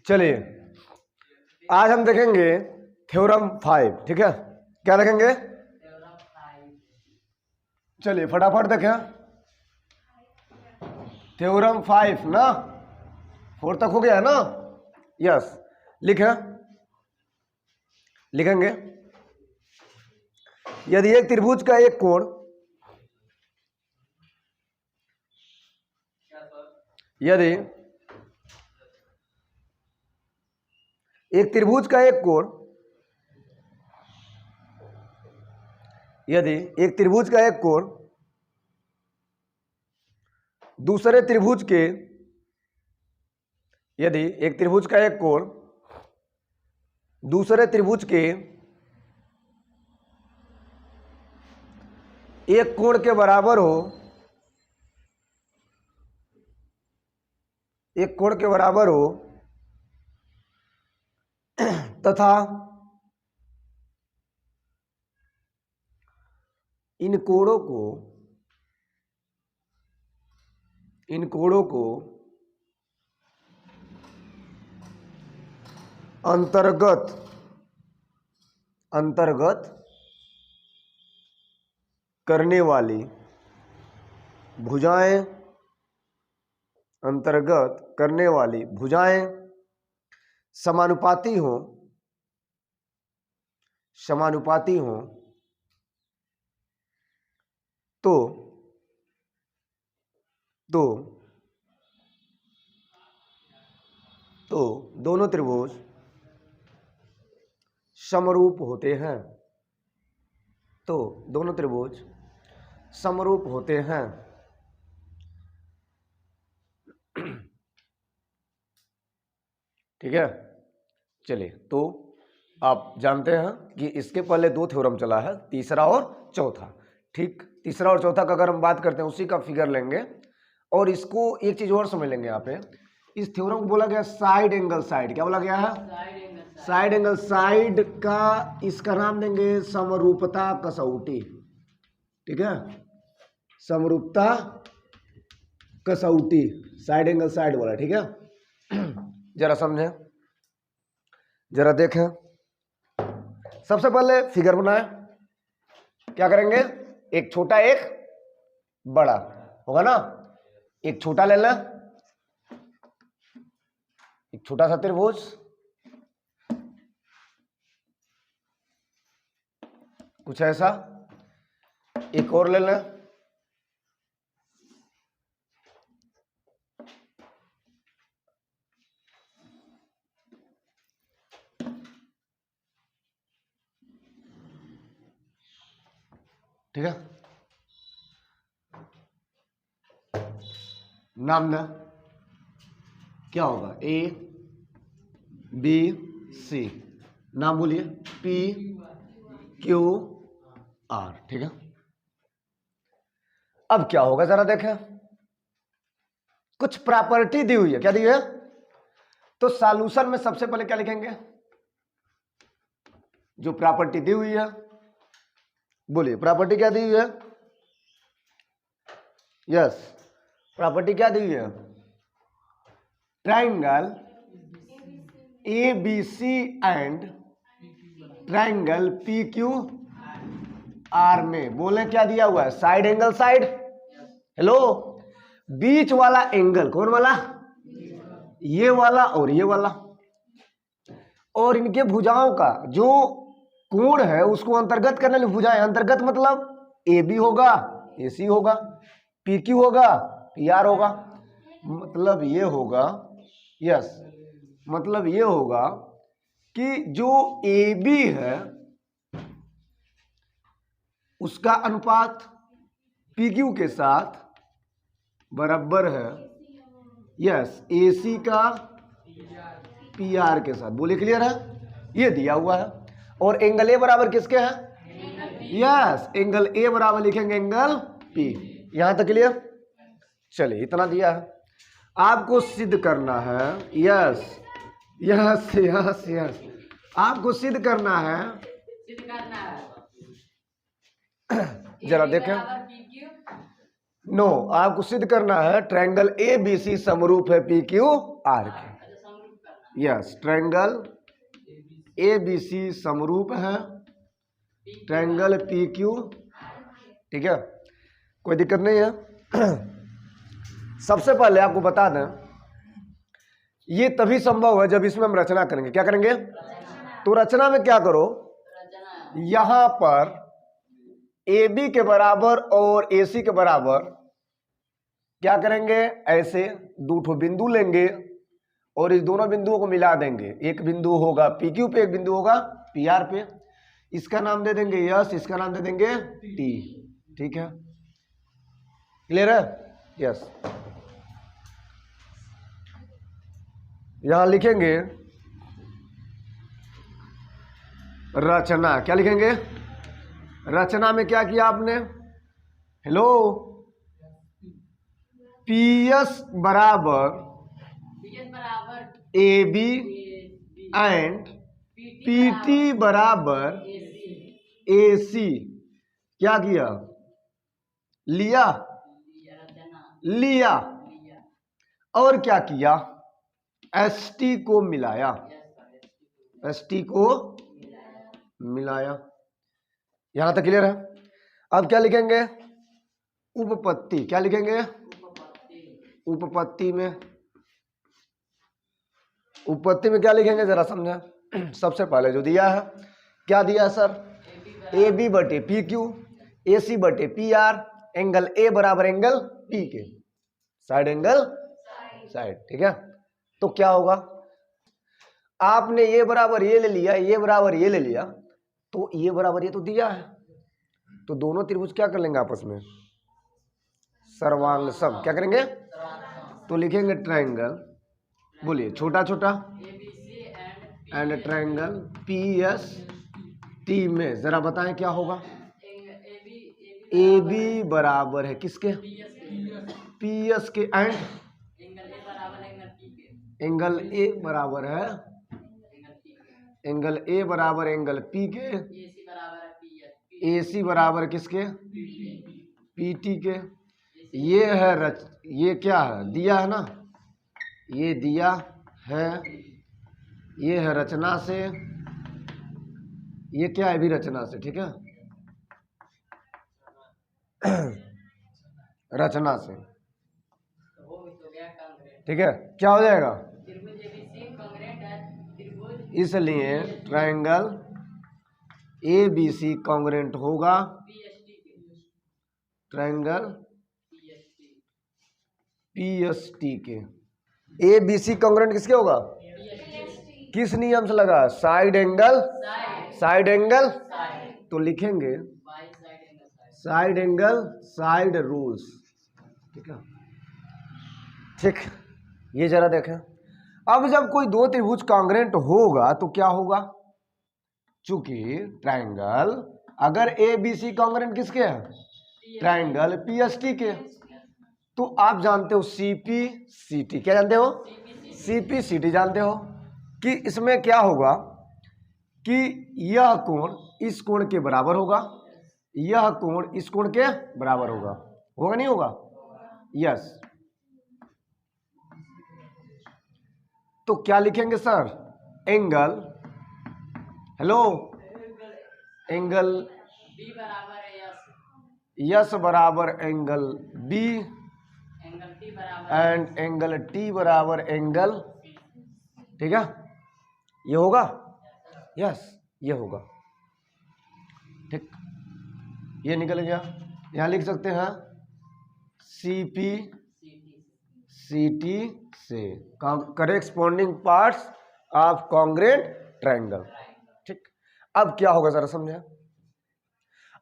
चलिए आज हम देखेंगे थ्योरम 5। ठीक है, क्या देखेंगे? चलिए फटाफट देखें। थ्योरम 5 ना, 4 तक हो गया है ना? यस, लिखेंगे यदि एक त्रिभुज का एक कोण यदि एक त्रिभुज का एक कोण यदि एक त्रिभुज का एक कोण दूसरे त्रिभुज के यदि एक त्रिभुज का एक कोण दूसरे त्रिभुज के एक कोण के बराबर हो, एक कोण के बराबर हो तथा इन कोणों को अंतर्गत करने वाली भुजाएं समानुपाती हो तो दोनों त्रिभुज समरूप होते हैं। ठीक है, चलिए तो आप जानते हैं कि इसके पहले 2 थ्योरम चला है, तीसरा और चौथा। ठीक, तीसरा और चौथा का अगर हम बात करते हैं उसी का फिगर लेंगे और इसको एक चीज और समझ लेंगे। यहाँ पे इस थ्योरम को बोला गया साइड एंगल साइड। क्या बोला गया है? साइड एंगल साइड का इसका नाम देंगे समरूपता कसौटी। ठीक है, समरूपता कसौटी, साइड एंगल साइड वाला। ठीक है, जरा समझें, जरा देखें। सबसे पहले फिगर बनाए, क्या करेंगे? एक छोटा एक बड़ा होगा ना। एक छोटा ले लें, एक छोटा सा त्रिभुज, कुछ ऐसा। एक और ले लें, ठीक है, नाम दें, क्या होगा? ए बी सी, नाम बोलिए, पी क्यू आर। ठीक है, अब क्या होगा जरा देखें। कुछ प्रॉपर्टी दी हुई है। क्या दी है? तो सॉल्यूशन में सबसे पहले क्या लिखेंगे? जो प्रॉपर्टी दी हुई है, बोलिए प्रॉपर्टी क्या दी हुई है? यस, प्रॉपर्टी क्या दी हुई है? Triangle A B C and triangle P Q R में बोले क्या दिया हुआ है? Side angle side. हेलो, बीच वाला एंगल कौन वाला? ये वाला और ये वाला। और इनके भुजाओं का जो कोण है उसको अंतर्गत करने वाली भुजाएं। अंतर्गत मतलब ए बी होगा, ए सी होगा, पी क्यू होगा, पी आर होगा। मतलब ये होगा, यस, मतलब ये होगा कि जो ए बी है उसका अनुपात पी क्यू के साथ बराबर है, यस, ए सी का पी आर के साथ। बोले क्लियर है? ये दिया हुआ है। और एंगल ए बराबर किसके है? यस, एंगल ए बराबर लिखेंगे एंगल पी। यहां तक क्लियर? चलिए, इतना दिया है, आपको सिद्ध करना है। यस यस यस यस, आपको सिद्ध करना है। जरा देखें, नो, आपको सिद्ध करना है ट्रायंगल ए बी सी समरूप है पी क्यू आर के। यस, ट्रायंगल ABC समरूप है ट्रायंगल PQ, ठीक है, कोई दिक्कत नहीं है। सबसे पहले आपको बता दें, ये तभी संभव है जब इसमें हम रचना करेंगे। क्या करेंगे? तो रचना में क्या करो, यहां पर AB के बराबर और AC के बराबर क्या करेंगे, ऐसे दो ठो बिंदु लेंगे और इस दोनों बिंदुओं को मिला देंगे। एक बिंदु होगा PQ पे, एक बिंदु होगा PR पे। इसका नाम दे देंगे यस, इसका नाम दे देंगे T, ठीक है, क्लियर है? यस, यहां लिखेंगे रचना। क्या लिखेंगे? रचना में क्या किया आपने? हेलो, PS बराबर AB एंड PT बराबर AC। क्या किया? लिया, लिया, और क्या किया? ST को मिलाया, ST को मिलाया। यहां तक क्लियर है? अब क्या लिखेंगे? उपपत्ति। क्या लिखेंगे? उपपत्ति में, उपपत्ति में क्या लिखेंगे जरा समझा। सबसे पहले जो दिया है, क्या दिया है सर? AB बटे PQ, AC बटे PR, एंगल A बराबर एंगल P के, साइड एंगल साइड, ठीक है। तो क्या होगा, आपने ये बराबर ये ले लिया, ये बराबर ये ले लिया, तो ये बराबर ये तो दिया है, तो दोनों त्रिभुज क्या कर लेंगे आपस में? सर्वांग सम। क्या करेंगे? तो लिखेंगे ट्रायंगल, बोलिए, छोटा छोटा एंड ट्रायंगल PST में जरा बताएं क्या होगा? AB बराबर है किसके? PS के, एंड एंगल A बराबर है, एंगल A बराबर एंगल P के, AC बराबर किसके? PT के। ये है ये क्या है? दिया है ना, ये दिया है, ये है रचना से, ये क्या है भी रचना से, ठीक है, रचना से, ठीक है। क्या हो जाएगा? इसलिए ट्रायंगल ABC कॉन्ग्रेंट होगा ट्रायंगल PST के। ABC कॉन्ग्रेंट किसके होगा? किस नियम से लगा? साइड एंगल, साइड एंगल, तो लिखेंगे साइड एंगल साइड रूल्स, ठीक है, ठीक। ये जरा देखें, अब जब कोई दो त्रिभुज कॉन्ग्रेंट होगा तो क्या होगा? चूंकि ट्रायंगल, अगर ABC कॉन्ग्रेंट किसके है? ट्रायंगल PST के, तो आप जानते हो CP CT, क्या जानते हो? CP CT जानते हो कि इसमें क्या होगा कि यह कोण इस कोण के बराबर होगा, यह कोण इस कोण के बराबर होगा, होगा नहीं होगा? यस। तो क्या लिखेंगे sir? Angle, hello, angle yes बराबर angle B and angle T बराबर एंगल, ठीक है, ये होगा, यस, ये होगा, ठीक। ये निकल गया, यहां लिख सकते हैं CP CT से corresponding parts of congruent triangle, ठीक। अब क्या होगा जरा समझे।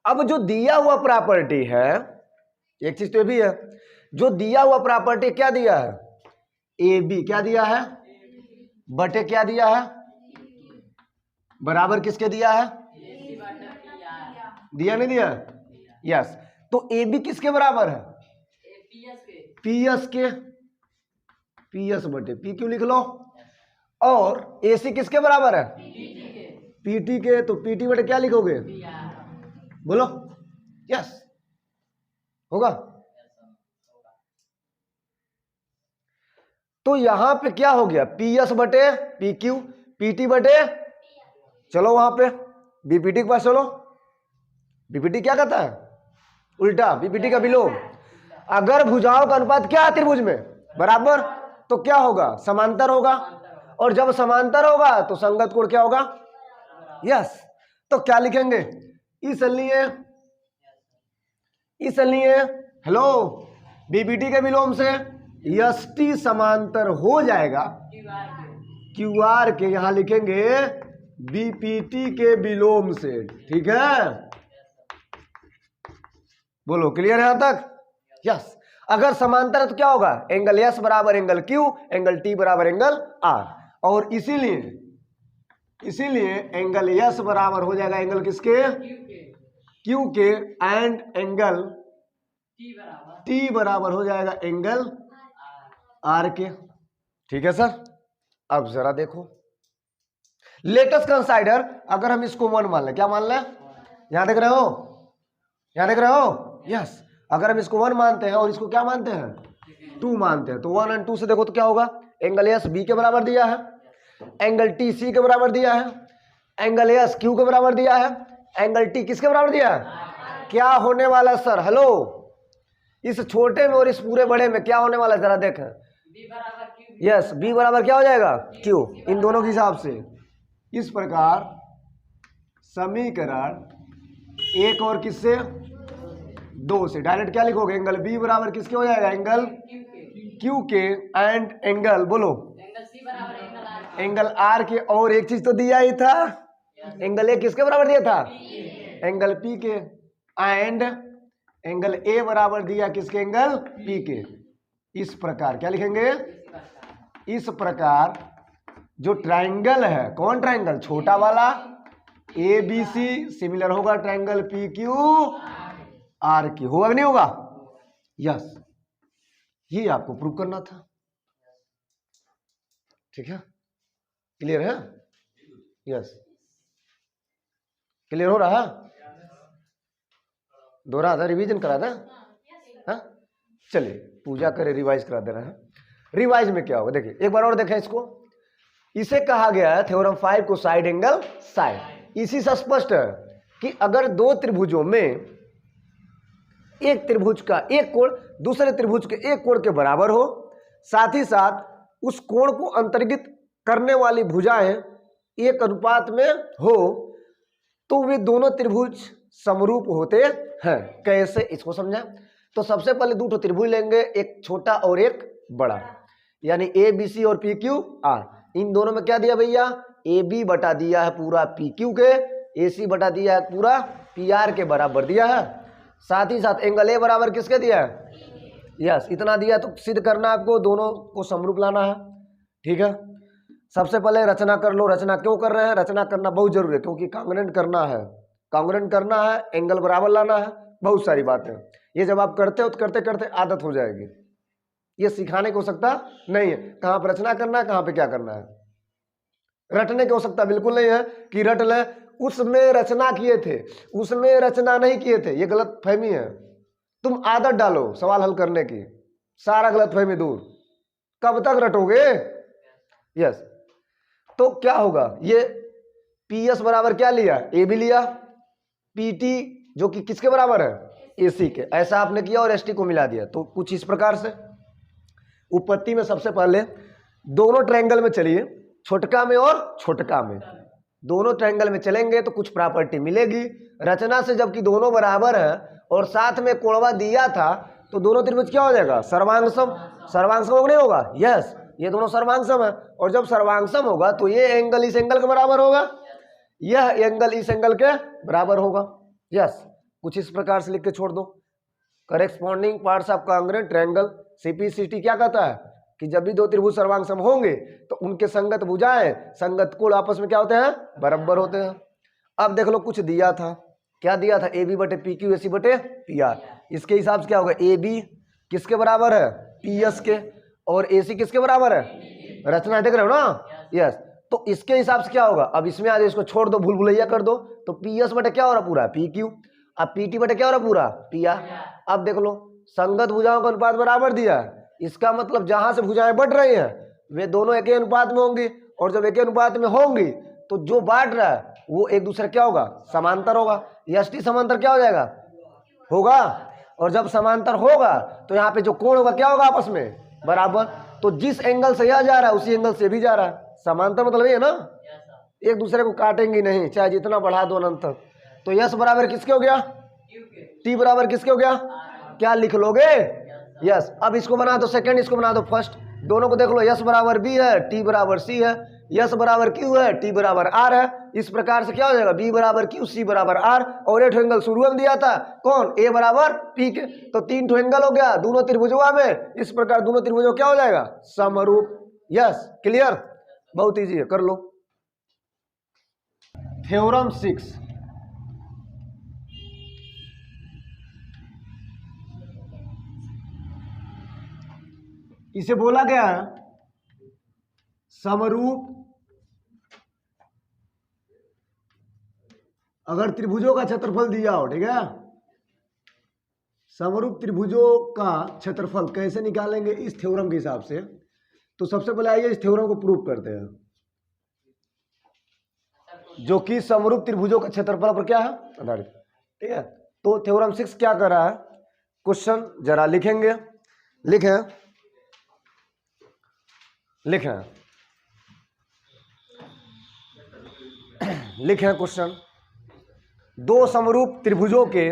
अब जो दिया हुआ प्रॉपर्टी है, एक चीज तो ये भी है, जो दिया हुआ प्रॉपर्टी क्या दिया है? AB क्या दिया है? बटे क्या दिया है? बराबर किसके दिया है? दिया नहीं दिया? यस। तो AB किसके बराबर है? PS के, PS बटे PQ लिख लो। और AC किसके बराबर है? PT के, तो PT बटे क्या लिखोगे? बोलो, यस, होगा। तो यहां पे क्या हो गया, पी एस बटे पी क्यू, पीटी बटे, चलो वहां पे बीपीटी के पास चलो। बीपीटी क्या कहता है, उल्टा, बीपीटी का विलोम। अगर भुजाओं का अनुपात क्या है त्रिभुज में, बराबर, तो क्या होगा, समांतर होगा, और जब समांतर होगा तो संगत कोण क्या होगा, यस। तो क्या लिखेंगे, इसलिए हेलो, बीपीटी के विलोम से एसटी समांतर हो जाएगा क्यूआर के, यहां लिखेंगे बीपीटी के विलोम से, ठीक है, बोलो क्लियर है यहां तक, यस। अगर समांतर है तो क्या होगा, एंगल एस बराबर एंगल क्यू, एंगल टी बराबर एंगल आर, और इसीलिए एंगल एस बराबर हो जाएगा एंगल किसके, क्यू के, एंड एंगल टी बराबर हो जाएगा एंगल आर के, ठीक है सर। अब जरा देखो, लेट अस कंसीडर, अगर हम इसको 1 मान लें, क्या मान लें, यहां देख रहे हो, यहां देख रहे हो, यस। अगर हम इसको 1 मानते हैं और इसको क्या मानते हैं, 2 मानते हैं, तो 1 और 2 से देखो तो क्या होगा, एंगल एस बी के बराबर दिया है, एंगल टी सी के बराबर दिया है, एंगल एस क्यू के बराबर दिया है, एंगल टी किसके बराबर दिया है, क्या होने वाला है सर, हेलो, इस छोटे में और इस पूरे बड़े में क्या होने वाला है, जरा देखें, यस, बी बराबर क्या हो जाएगा, क्यू, इन दोनों के हिसाब से। इस प्रकार समीकरण 1 और किससे, 2 से डायरेक्ट क्या लिखोगे, एंगल बी बराबर किसके हो जाएगा, एंगल क्यू के, एंड एंगल, बोलो, एंगल आर के, और एक चीज तो दिया ही था, एंगल ए किसके बराबर दिया था, एंगल पी के, एंड एंगल ए बराबर दिया किसके, एंगल पी के। इस प्रकार क्या लिखेंगे, इस प्रकार जो ट्रायंगल है, कौन ट्रायंगल, छोटा वाला ए बी सी सिमिलर होगा ट्रायंगल पी क्यू आर की, होगा कि नहीं होगा, यस, ये आपको प्रूव करना था, ठीक है, क्लियर है, यस, क्लियर हो रहा, दोहरा था, रिवीजन करा था, हाँ, चलिए पूजा करे, रिवाइज करा दे रहे हैं। रिवाइज में क्या होगा, देखिए एक बार और देखें इसको, इसे कहा गया है थ्योरम 5 को साइड एंगल साइड। इसी से स्पष्ट है कि अगर दो त्रिभुजों में एक त्रिभुज का एक कोण दूसरे त्रिभुज के एक कोण के बराबर हो, साथ ही साथ उस कोण को अंतर्गत करने वाली भुजाएं एक अनुपात में हो, तो वे दोनों त्रिभुज समरूप होते हैं। कैसे, इसको समझा। तो सबसे पहले दो त्रिभुज लेंगे, एक छोटा और एक बड़ा, यानी ए बी सी और पी क्यू आर। इन दोनों में क्या दिया भैया, ए बी बटा दिया है पूरा पी क्यू के, ए सी बटा दिया है पूरा पी आर के बराबर दिया है। साथ ही साथ एंगल ए बराबर किसके दिया है, यस, इतना दिया। तो सिद्ध करना आपको, दोनों को समरूप लाना है, ठीक है। सबसे पहले रचना कर लो। रचना क्यों कर रहे हैं, रचना करना बहुत जरूरी है, क्योंकि कांग्रेंट करना है, कांग्रेंट करना है, एंगल बराबर लाना है, बहुत सारी बातें। ये जब आप करते हो तो करते करते आदत हो जाएगी, ये सिखाने की हो सकता नहीं है कहाँ पर रचना करना है, कहाँ पे क्या करना है। रटने की हो सकता बिल्कुल नहीं है कि रट ले, उसमें रचना किए थे, उसमें रचना नहीं किए थे, ये गलत फहमी है। तुम आदत डालो सवाल हल करने की, सारा गलत फहमी दूर। कब तक रटोगे, यस। तो क्या होगा, ये पी एस बराबर क्या लिया, ए बी लिया, पी टी जो कि किसके बराबर है, ए सी के, ऐसा आपने किया और एस टी को मिला दिया। तो कुछ इस प्रकार से उत्पत्ति में सबसे पहले दोनों ट्रायंगल में चलिए, छोटका में और छोटका में, दोनों ट्रायंगल में चलेंगे तो कुछ प्रॉपर्टी मिलेगी। रचना से जबकि दोनों बराबर है और साथ में कोणवा दिया था, तो दोनों त्रिभुज क्या हो जाएगा, सर्वांगसम। सर्वांगसम होगा नहीं होगा, यस, ये दोनों सर्वांगसम है। और जब सर्वांगसम होगा तो ये एंगल इस एंगल के बराबर होगा, यह एंगल इस एंगल के बराबर होगा, यस। कुछ इस प्रकार से लिख के छोड़ दो। Corresponding parts of congruent triangle, CPCT क्या कहता है कि जब भी दो त्रिभुज सर्वांगसम होंगे तो उनके संगत भुजाएं, संगत कोण आपस में क्या होते हैं, बराबर होते हैं। अब देख लो कुछ दिया था, क्या दिया था, ए बी बटे पी क्यू, ए सी बटे पी आर। इसके हिसाब से क्या होगा, ए बी किसके बराबर है, पी एस के, और ए सी किसके बराबर है, रचना देख रहे हो ना, यस। तो इसके हिसाब से क्या होगा, अब इसमें आज इसको छोड़ दो, भूल भुलैया कर दो, तो पी एस बटे क्या हो रहा पूरा पी क्यू, अब पी टी बटे क्या हो रहा पूरा पी आर। अब देख लो संगत भुजाओं का अनुपात बराबर दिया है, इसका मतलब जहां से भुजाएं बढ़ रही हैं वे दोनों एक ही अनुपात में होंगी, और जब एक ही अनुपात में होंगी तो जो बांट रहा है वो एक दूसरे क्या होगा, समांतर होगा। यष्टि समांतर क्या हो जाएगा, होगा। और जब समांतर होगा तो यहाँ पे जो कोण होगा क्या होगा, आपस में बराबर। तो जिस एंगल से यह जा रहा है उसी एंगल से भी जा रहा है। समांतर मतलब ये है ना, एक दूसरे को काटेंगे नहीं, चाहे जितना बढ़ा दो अनंत तक। तो यस बराबर किसके हो गया, टी बराबर किसके हो गया, क्या लिख लोगे, यस। अब इसको बना दो सेकंड, इसको बना दो फर्स्ट, दोनों को देख लो, यस बराबर बी है, टी बराबर सी है, यस बराबर क्यू है, टी बराबर आर है। इस प्रकार से क्या हो जाएगा, बी बराबर क्यू, सी बराबर आर। और एक एंगल शुरू में दिया था कौन, ए बराबर पी के। तो 3 एंगल हो गया दोनों त्रिभुजों में। इस प्रकार दोनों त्रिभुजों क्या हो जाएगा, समरूप। यस, क्लियर, बहुत इजी है, कर लो। थ्योरम 6, इसे बोला गया है समरूप अगर त्रिभुजों का क्षेत्रफल दिया हो, ठीक है। समरूप त्रिभुजों का क्षेत्रफल कैसे निकालेंगे इस थ्योरम के हिसाब से। तो सबसे पहले आइए इस थ्योरम को प्रूव करते हैं, जो कि समरूप त्रिभुजों का क्षेत्रफल पर क्या है, आधारित, ठीक है। तो थ्योरम 6 क्या कर रहा है, क्वेश्चन जरा लिखेंगे, लिखें लिखें लिखें क्वेश्चन। दो समरूप त्रिभुजों के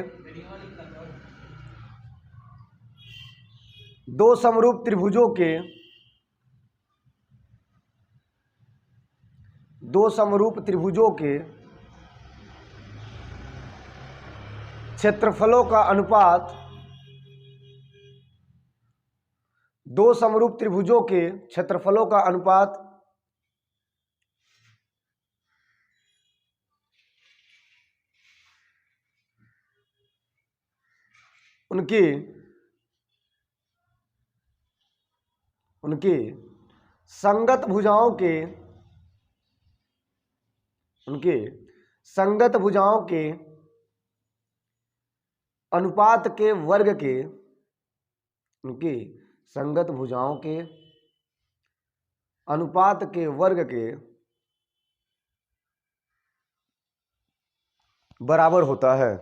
क्षेत्रफलों का अनुपात, दो समरूप त्रिभुजों के क्षेत्रफलों का अनुपात उनकी संगत भुजाओं के अनुपात के वर्ग के, उनकी संगत भुजाओं के अनुपात के वर्ग के बराबर होता है।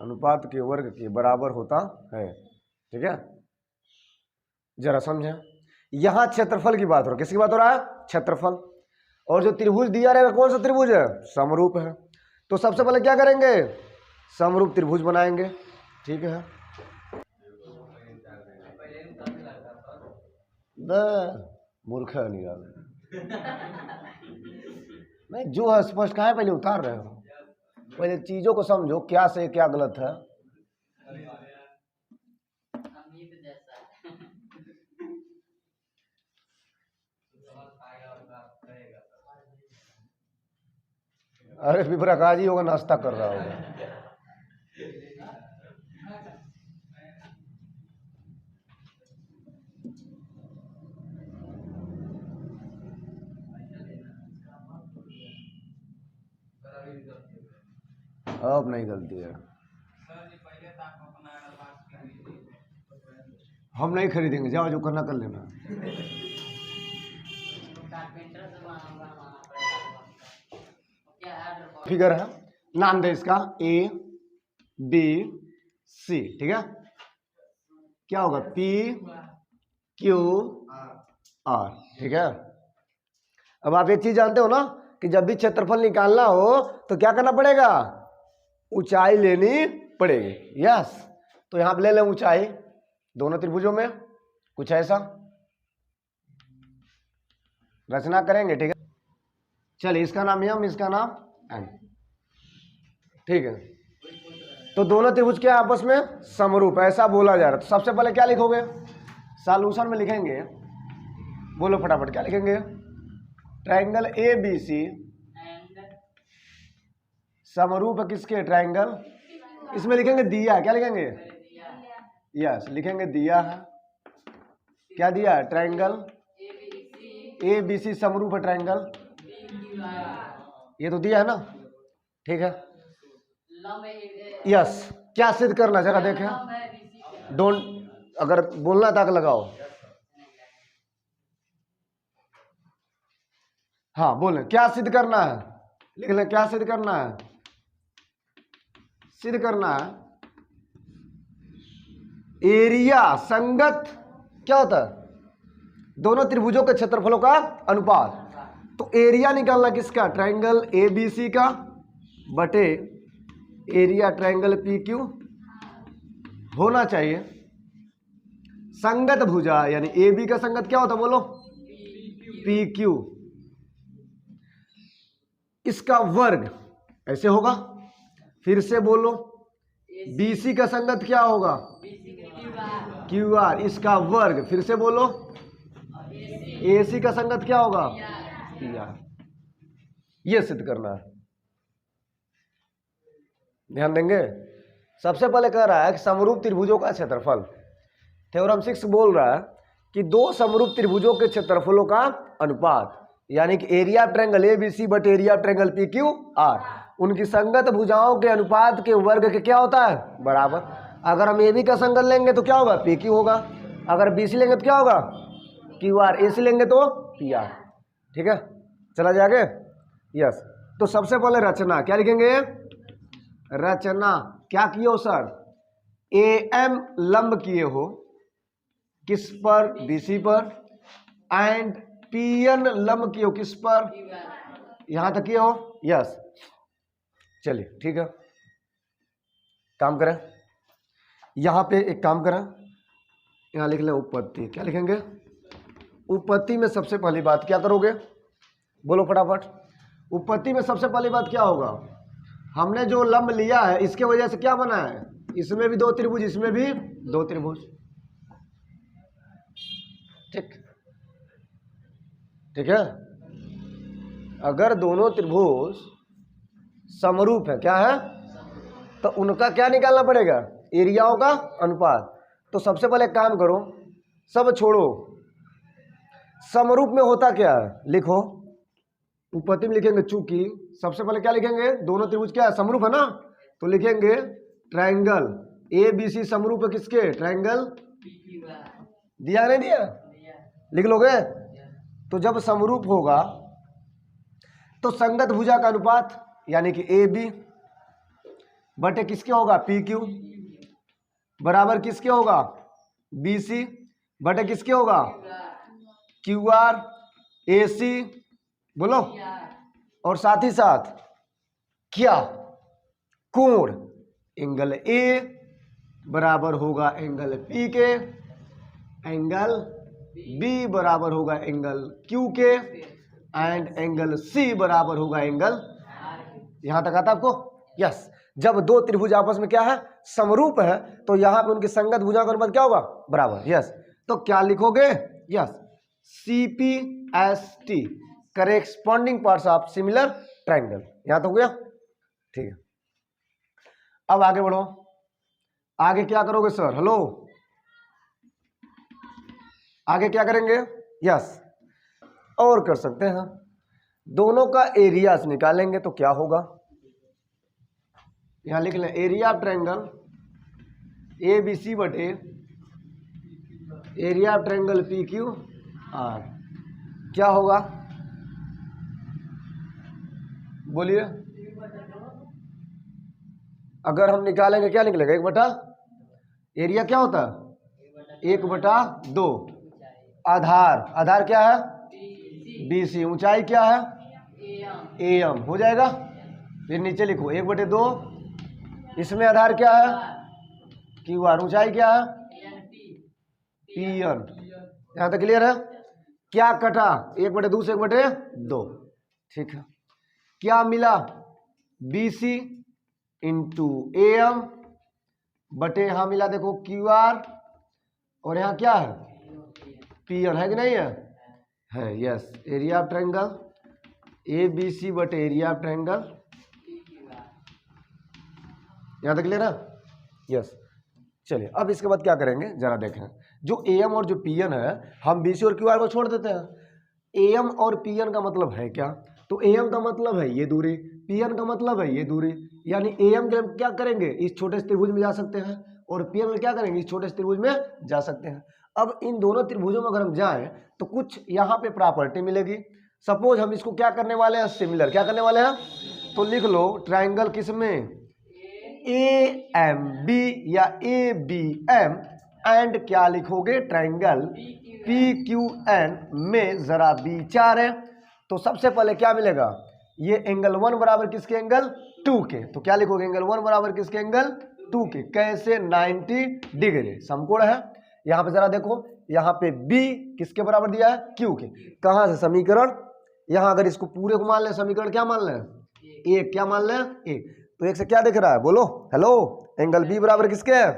अनुपात के वर्ग के बराबर होता है, ठीक है। जरा समझें, यहां क्षेत्रफल की बात हो रहा है, किसकी बात हो रहा है, क्षेत्रफल। और जो त्रिभुज दिया रहेगा कौन सा त्रिभुज है, समरूप है। तो सबसे पहले क्या करेंगे, समरूप त्रिभुज बनाएंगे, ठीक है। मूर्ख नहीं नहीं, जो है स्पष्ट कहाँ है, पहले उतार रहे हो, पहले चीजों को समझो, क्या सही क्या गलत है। अरे विप्रकाश जी होगा, नाश्ता कर रहा होगा। अब नहीं गलती है, हम नहीं खरीदेंगे, जाओ जो करना कर लेना। फिगर है, नाम दे इसका ए बी सी, ठीक है। क्या होगा, पी क्यू आर, ठीक है। अब आप एक चीज जानते हो ना कि जब भी क्षेत्रफल निकालना हो तो क्या करना पड़ेगा, ऊंचाई लेनी पड़ेगी, यस। तो यहां पे ले लें ऊंचाई दोनों त्रिभुजों में, कुछ ऐसा रचना करेंगे, ठीक है। चलिए, इसका नाम यम, इसका नाम एन, ठीक है। तो दोनों त्रिभुज के आपस में समरूप, ऐसा बोला जा रहा है। तो सबसे पहले क्या लिखोगे, सॉल्यूशन में लिखेंगे, बोलो फटाफट क्या लिखेंगे, ट्रायंगल ए बी सी समरूप है किसके, ट्रायंगल, इसमें लिखेंगे दिया, क्या लिखेंगे, यस, लिखेंगे दिया है, क्या दिया है, ट्रायंगल ए बी सी समरूप है ट्रायंगल, ये तो दिया है ना, ठीक है। यस, क्या सिद्ध करना जरा देखें। डोंट, अगर बोलना ताक लगाओ। हाँ बोले, क्या सिद्ध करना है, लिख ले, क्या सिद्ध करना है? सिद्ध करना है एरिया संगत क्या होता है? दोनों त्रिभुजों के क्षेत्रफलों का अनुपात। तो एरिया निकालना किसका? ट्रायंगल एबीसी का बटे एरिया ट्रायंगल पीक्यू होना चाहिए। संगत भुजा यानी AB का संगत क्या होता है बोलो? PQ। इसका वर्ग ऐसे होगा, फिर से बोलो। BC का संगत क्या होगा? QR। इसका वर्ग फिर से बोलो। AC का संगत क्या होगा? PR। यह सिद्ध करना है, ध्यान देंगे। सबसे पहले कह रहा है कि समरूप त्रिभुजों का क्षेत्रफल। थ्योरम 6 बोल रहा है कि दो समरूप त्रिभुजों के क्षेत्रफलों का अनुपात, यानी कि area triangle ABC but area triangle PQR, उनकी संगत भुजाओं के अनुपात के वर्ग के क्या होता है? बराबर। अगर हम AB का संगत लेंगे तो क्या होगा? PQ होगा। अगर BC लेंगे तो क्या होगा? QR। AC लेंगे तो PR। ठीक है, चला जाएगा। यस, तो सबसे पहले रचना क्या लिखेंगे? रचना क्या किए हो सर? AM लंब किए हो किस पर? BC पर। एंड PN लंब किए हो किस पर? यहां तक किए हो। यस, चलिए ठीक है, काम करें। यहां पे एक काम करें, यहां लिख लें उपपत्ति। क्या लिखेंगे? उपपत्ति में सबसे पहली बात क्या करोगे? बोलो फटाफट। उपपत्ति में सबसे पहली बात क्या होगा? हमने जो लंब लिया है इसके वजह से क्या बना है? इसमें भी दो त्रिभुज, इसमें भी दो त्रिभुज। ठीक, ठीक है। अगर दोनों त्रिभुज समरूप है, क्या है? तो उनका क्या निकालना पड़ेगा? एरियाओं का अनुपात। तो सबसे पहले काम करो, सब छोड़ो, समरूप में होता क्या है लिखो। उपपत्ति में लिखेंगे, चूंकि सबसे पहले क्या लिखेंगे? दोनों त्रिभुज क्या है? समरूप है ना, तो लिखेंगे ट्रायंगल ABC समरूप है किसके? ट्रायंगल। दिया नहीं दिया? लिख लोगे। तो जब समरूप होगा तो संगत भुजा का अनुपात यानी कि AB बटे किसके होगा? PQ बराबर किसके होगा? BC बटे किसके होगा? QR। AC बोलो, और साथ ही साथ क्या? कोण एंगल A बराबर होगा एंगल P के, एंगल B बराबर होगा एंगल Q के, एंड एंगल C बराबर होगा एंगल। यहां तक आता आपको? यस। जब दो त्रिभुज आपस में क्या है? समरूप है, तो यहां पे उनकी संगत भुजा का अनुपात क्या होगा? बराबर। यस, तो क्या लिखोगे? Yes, CPST corresponding parts of similar triangle. यहां तो हो गया, ठीक है। अब आगे बढ़ो, आगे क्या करोगे सर? हेलो, आगे क्या करेंगे? यस, और कर सकते हैं, दोनों का एरिया निकालेंगे तो क्या होगा? यहां लिख लें, एरिया ऑफ ट्रायंगल ABC बटे एरिया ऑफ ट्रायंगल PQR क्या होगा? बोलिए। अगर हम निकालेंगे क्या निकलेगा? 1/, एरिया क्या होता है? 1/2। आधार, आधार क्या है? BC। ऊंचाई क्या है? AM हो जाएगा। फिर नीचे लिखो 1/2, इसमें आधार क्या है? QR। ऊंचाई क्या है? PN। यहां तक क्लियर है? क्या कटा? 1/2 से 1/2। ठीक है, क्या मिला? BC इंटू AM बटे यहां मिला देखो QR, और यहां क्या है? PN है कि नहीं है? है, yes. Area of triangle ABC बटे एरिया ऑफ ट्रायंगल, यहां तक क्लियर है? यस। चलिए, अब इसके बाद क्या करेंगे जरा देखें। जो AM और जो PN है, हम BC और QR को छोड़ देते हैं। AM और PN का मतलब है क्या? तो AM का मतलब है ये दूरी, पी एन का मतलब है ये दूरी, यानी ए एम के क्या करेंगे, इस छोटे से त्रिभुज में जा सकते हैं, और पी एन में क्या करेंगे, इस छोटे से त्रिभुज में जा सकते हैं। अब इन दोनों त्रिभुजों में अगर हम जाएं तो कुछ यहाँ पे प्रॉपर्टी मिलेगी। सपोज हम इसको क्या करने वाले हैं, सिमिलर, क्या करने वाले हैं, तो लिख लो ट्राइंगल किसमें, ए एम बी या ए बी एम एंड क्या लिखोगे, ट्राइंगल पी क्यू एन में जरा विचार है। तो सबसे पहले क्या मिलेगा, ये एंगल 1 बराबर किसके, एंगल 2 के, तो क्या लिखोगे, एंगल 1 बराबर किसके, एंगल 2 के। कैसे, 90 डिग्री समकोण है। यहाँ पे जरा देखो, यहाँ पे B किसके बराबर दिया है, Q के। कहाँ से, समीकरण, यहाँ अगर इसको पूरे को मान ले, समीकरण क्या मान लें, एक, क्या मान लें, एक। तो एक से क्या दिख रहा है, बोलो हेलो, एंगल B बराबर किसके है,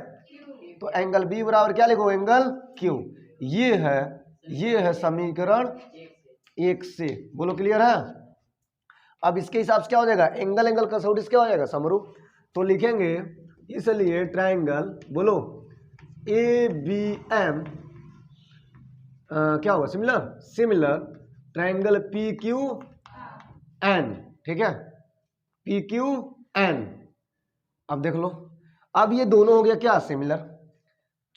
तो एंगल B बराबर क्या लिखो, एंगल Q। ये है समीकरण 1 से, बोलो क्लियर है। अब इसके हिसाब से क्या हो जाएगा, एंगल एंगल कसौटी से क्या हो जाएगा, समरूप। तो लिखेंगे इसलिए ट्राइंगल, बोलो ए बी एम क्या होगा, similar triangle P Q N, ठीक है, पी क्यू एन। अब देख लो, अब ये दोनों हो गया क्या, सिमिलर,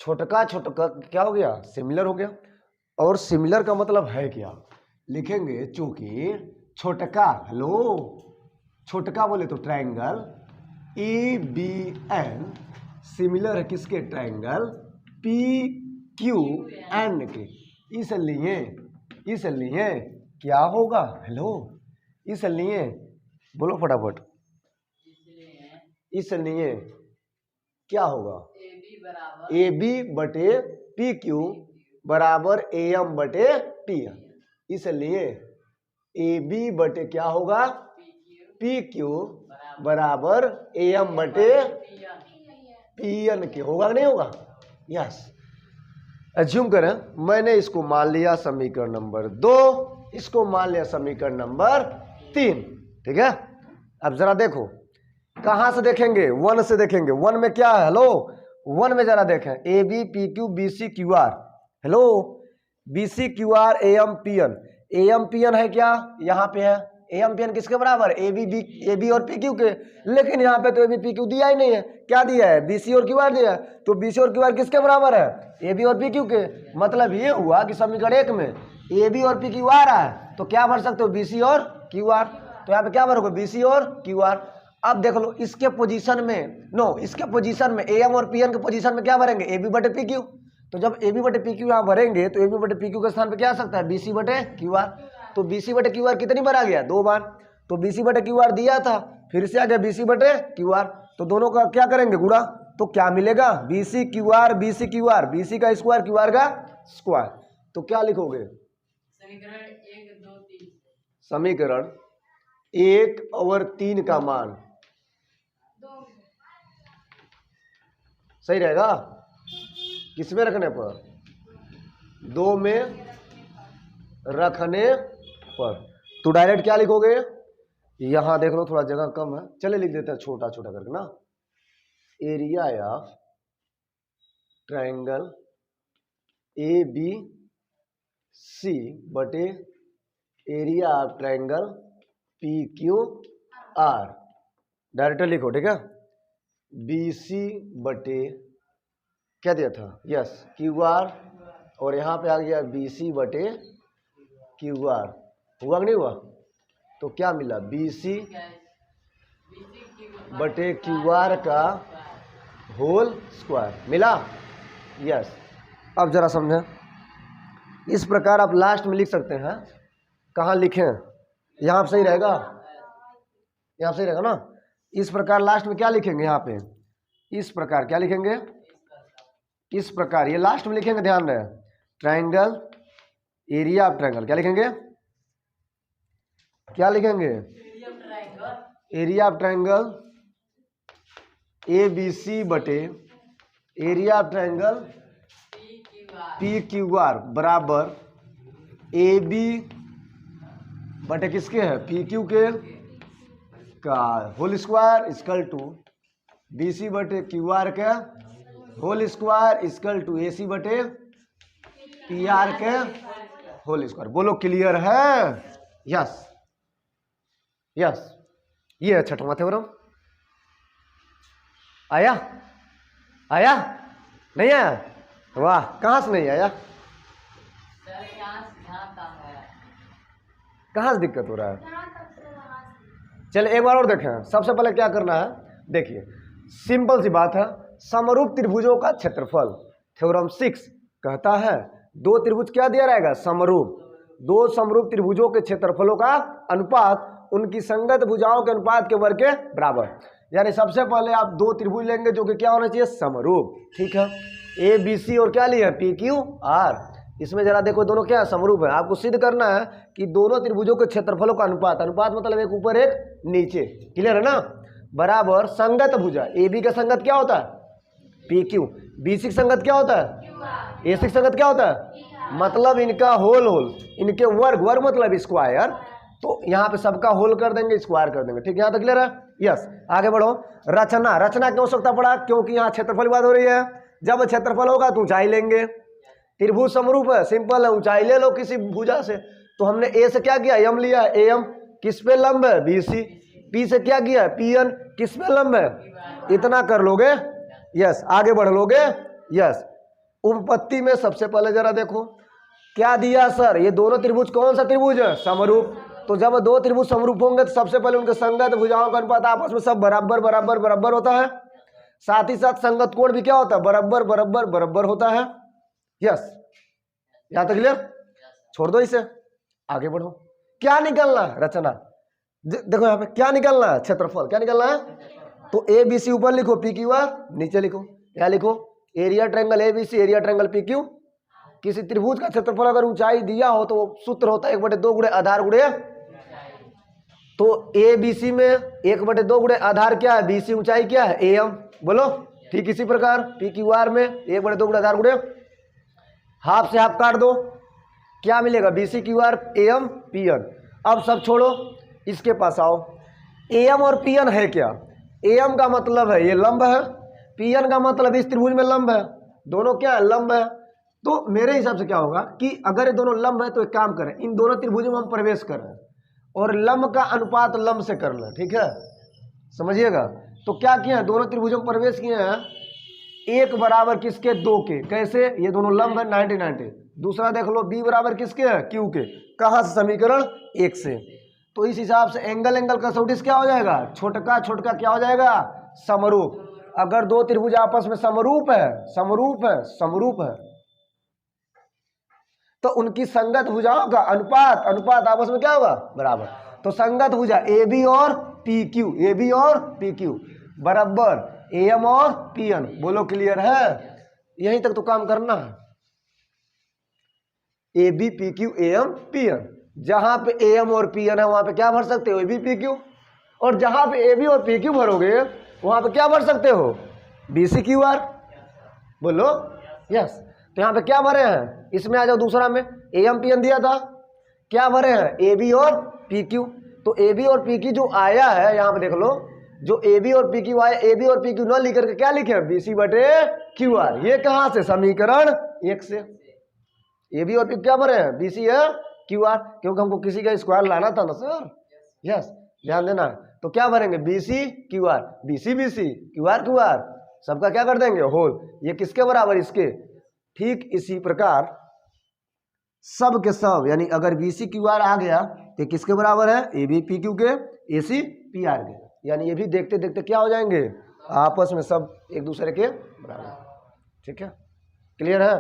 छोटका छोटका क्या हो गया, सिमिलर हो गया। और सिमिलर का मतलब है क्या, लिखेंगे चूंकि छोटका, हेलो, छोटका बोले तो triangle A B N similar है किसके, ट्राइंगल पी क्यू एन के। इसलिए क्या होगा, हेलो, इसलिए बोलो फटाफट, इसलिए क्या होगा, ए बी बटे पी क्यू बराबर ए एम बटे पी एन। इसलिए ए बी बटे क्या होगा, पी क्यू बराबर ए एम बटे पी एन के, होगा कि नहीं होगा, यस। एज्यूम करें मैंने इसको मान लिया समीकरण नंबर 2, इसको मान लिया समीकरण नंबर 3, ठीक है। अब जरा देखो, कहां से देखेंगे, 1 से देखेंगे। 1 में क्या है, हेलो, 1 में जरा देखें, A B P Q B C Q R, hello, B C Q R A M P N, A M P N है क्या, यहाँ पे है, ए एम पी एन किसके बराबर, ए बी और पी क्यू के। लेकिन यहाँ पे तो ए बी पी क्यू दिया ही नहीं है, क्या दिया है, बी सी और क्यू आर दिया है। तो बी सी और क्यू आर किसके बराबर है, ए बी और पी क्यू के। मतलब ये हुआ कि समीकरण 1 में ए बी और पी क्यू आर है, तो क्या भर सकते हो, बी सी और क्यू आर। तो यहाँ पे क्या भरोगे, बी सी और क्यू आर। अब देख लो इसके पोजीशन में, नो, इसके पोजीशन में ए एम और पी एन के पोजीशन में क्या भरेंगे, ए बी बटे पी क्यू। तो जब ए बी बटे पी क्यू यहाँ भरेंगे तो ए बी बटे पी क्यू के स्थान पे क्या आ सकता है, बी सी बटे क्यू आर। तो बी सी बटे क्यू आर कितनी बार आ गया, 2 बार। तो बी सी बटे क्यू आर दिया था, फिर से आ गया बी सी बटे क्यू आर। तो दोनों का क्या करेंगे, गुणा। तो क्या मिलेगा, B C Q R, B C Q R, B C का स्क्वायर क्यू आर का स्क्वायर। तो क्या लिखोगे, समीकरण 1 और 3 का मान सही रहेगा, किसमें रखने पर, 2 में रखने पर। तो डायरेक्ट क्या लिखोगे, यहां देख लो थोड़ा जगह कम है, चले लिख देते हैं छोटा छोटा करके ना, area of triangle A B C बटे area of triangle P Q R, direct लिखो, ठीक है। बी सी बटे क्या दिया था, यस, क्यू आर, और यहाँ पे आ गया बी सी बटे क्यू आर, हुआ कि नहीं हुआ। तो क्या मिला, बी सी बटे क्यू आर का होल स्क्वायर मिला, यस। अब जरा समझें, इस प्रकार आप लास्ट में लिख सकते हैं, कहाँ लिखें, यहाँ सही रहेगा, यहाँ सही रहेगा ना। इस प्रकार लास्ट में क्या लिखेंगे, यहाँ पे इस प्रकार क्या लिखेंगे, इस प्रकार ये लास्ट में लिखेंगे, ध्यान रहे, ट्राइंगल एरिया ऑफ ट्राइंगल, क्या लिखेंगे, क्या लिखेंगे, area of triangle A B C बटे area of triangle P Q R बराबर ए बी बटे किसके है, पी क्यू के का whole square equal to B C बटे क्यू आर के whole square equal to A C बटे पी आर के होल स्क्वायर। बोलो क्लियर है, यस, यस। ये है छठवां थ्योरम। आया आया नहीं आया? वाह, कहाँ से नहीं आया? कहाँ से दिक्कत हो रहा है? चलिए एक बार और देखें। सबसे पहले क्या करना है, देखिए सिंपल सी बात है, समरूप त्रिभुजों का क्षेत्रफल। थ्योरम 6 कहता है दो त्रिभुज क्या दिया रहेगा? समरूप। दो समरूप त्रिभुजों के क्षेत्रफलों का अनुपात उनकी संगत भुजाओं के अनुपात के वर्ग के बराबर। यानी सबसे पहले आप दो त्रिभुज लेंगे जो कि क्या होना चाहिए? समरूप। ठीक है, ए बी सी और क्या लिया? P Q are. इसमें जरा देखो दोनों क्या समरूप है। आपको सिद्ध करना है कि दोनों त्रिभुजों के क्षेत्रफलों का अनुपात, अनुपात मतलब एक ऊपर एक नीचे, क्लियर है ना, बराबर संगत भुजा। ए बी का संगत क्या होता है? P Q. बी सी का संगत क्या होता है? ए सी का संगत क्या होता है? मतलब इनका होल होल, इनके वर्ग, वर्ग मतलब स्क्वायर। तो यहाँ पे सबका होल कर देंगे, स्क्वायर कर देंगे। ठीक है, यहाँ तक क्लियर है? यस, आगे बढ़ो। रचना, रचना क्यों आवश्यकता पड़ा? क्योंकि यहाँ क्षेत्रफल की बात हो रही है। जब क्षेत्रफल होगा तो ऊंचाई लेंगे। त्रिभुज समरूप है, सिंपल है, ऊंचाई ले लो किसी भुजा से। तो हमने ए से क्या किया? एम लिया। ए एम किस पे लंब है? B C. पी से क्या किया? पी एन किस पे लंब है? इतना कर लोगे, यस, आगे बढ़ लोगे, यस। उपपत्ति में सबसे पहले जरा देखो क्या दिया सर, ये दोनों त्रिभुज कौन सा त्रिभुज है? समरूप। तो जब दो त्रिभुज समरूप होंगे तो सबसे पहले उनके संगत भुजाओं का अनुपात आपस में सब बराबर बराबर बराबर होता है। साथ ही साथ संगत कोण भी क्या होता है? बराबर बराबर बराबर होता है। यस, यहां तक क्लियर? छोड़ दो इसे, आगे बढ़ो। क्या निकलना है? रचना। देखो यहाँ पे क्या निकलना है? क्षेत्रफल। क्या निकलना है? तो ए बी सी ऊपर लिखो, पी क्यू आर नीचे लिखो। क्या लिखो? Area triangle A B C, area triangle P Q. किसी त्रिभुज का क्षेत्रफल अगर ऊंचाई दिया हो तो सूत्र होता है 1/2 गुणे आधार गुणे। तो ए बी सी में 1/2 गुणे आधार क्या है? बी सी ऊंचाई क्या है? A M. बोलो। ठीक इसी प्रकार पी क्यू आर में 1/2 गुणे आधार गुणे, हाफ से हाफ काट दो, क्या मिलेगा? B C Q R A M P N. अब सब छोड़ो, इसके पास आओ। ए एम और पी एन है क्या? ए एम का मतलब है ये लंब है, पी एन का मतलब इस त्रिभुज में लंब है, दोनों क्या है? लंब है। तो मेरे हिसाब से क्या होगा कि अगर ये दोनों लंब है तो एक काम करें, इन दोनों त्रिभुजों में हम प्रवेश कर रहे हैं और लंब का अनुपात लंब से कर लें। ठीक है, समझिएगा। तो क्या किया है? दोनों त्रिभुजों में प्रवेश किए हैं, एक बराबर किसके? 2 के। कैसे? ये दोनों लंब है, 90 90। दूसरा देख लो, बी बराबर किसके है? क्यू के। कहाँ से? समीकरण 1 से। तो इस हिसाब से एंगल एंगल कसौटी से क्या हो जाएगा? छोटका छोटका क्या हो जाएगा? समरूप। अगर दो त्रिभुज आपस में समरूप है, समरूप है, समरूप है, तो उनकी संगत भुजाओं का अनुपात, अनुपात आपस में क्या होगा? बराबर। तो संगत भुजा ए बी और पी क्यू, ए बी और पी क्यू बराबर ए एम और पी एन। बोलो क्लियर है? यहीं तक तो काम करना है। A B P Q A M P N, जहां पे ए एम और पी एन है वहां पे क्या भर सकते हो? A B P Q. और जहां पे ए बी और पी क्यू भरोगे वहां पे क्या भर सकते हो? B C Q R. बोलो यस। तो यहाँ पे क्या भरे हैं? इसमें आ जाओ, दूसरा में ए एम पी एन दिया था, क्या भरे हैं? ए बी और पी क्यू। तो ए बी और पी क्यू जो आया है यहाँ पे देख लो, जो ए बी और पी क्यू आया, ए बी और पी क्यू न लिख करके क्या लिखे? बी सी बटे क्यू आर। ये कहाँ से? समीकरण 1 से। ए बी और पी क्या भरे हैं? बी सी है क्यू आर, क्योंकि हमको किसी का स्क्वायर लाना था ना सर। यस, ध्यान देना। तो क्या भरेंगे? B C Q R, B C Q R, सबका क्या कर देंगे? होल। ये किसके बराबर? इसके। ठीक इसी प्रकार सब के सब, यानी अगर बी सी क्यू आर आ गया तो किसके बराबर है? ए बी पी क्यू के, ए सी पी आर के। यानी ये भी देखते देखते क्या हो जाएंगे? आपस में सब एक दूसरे के बराबर। ठीक है, क्लियर है?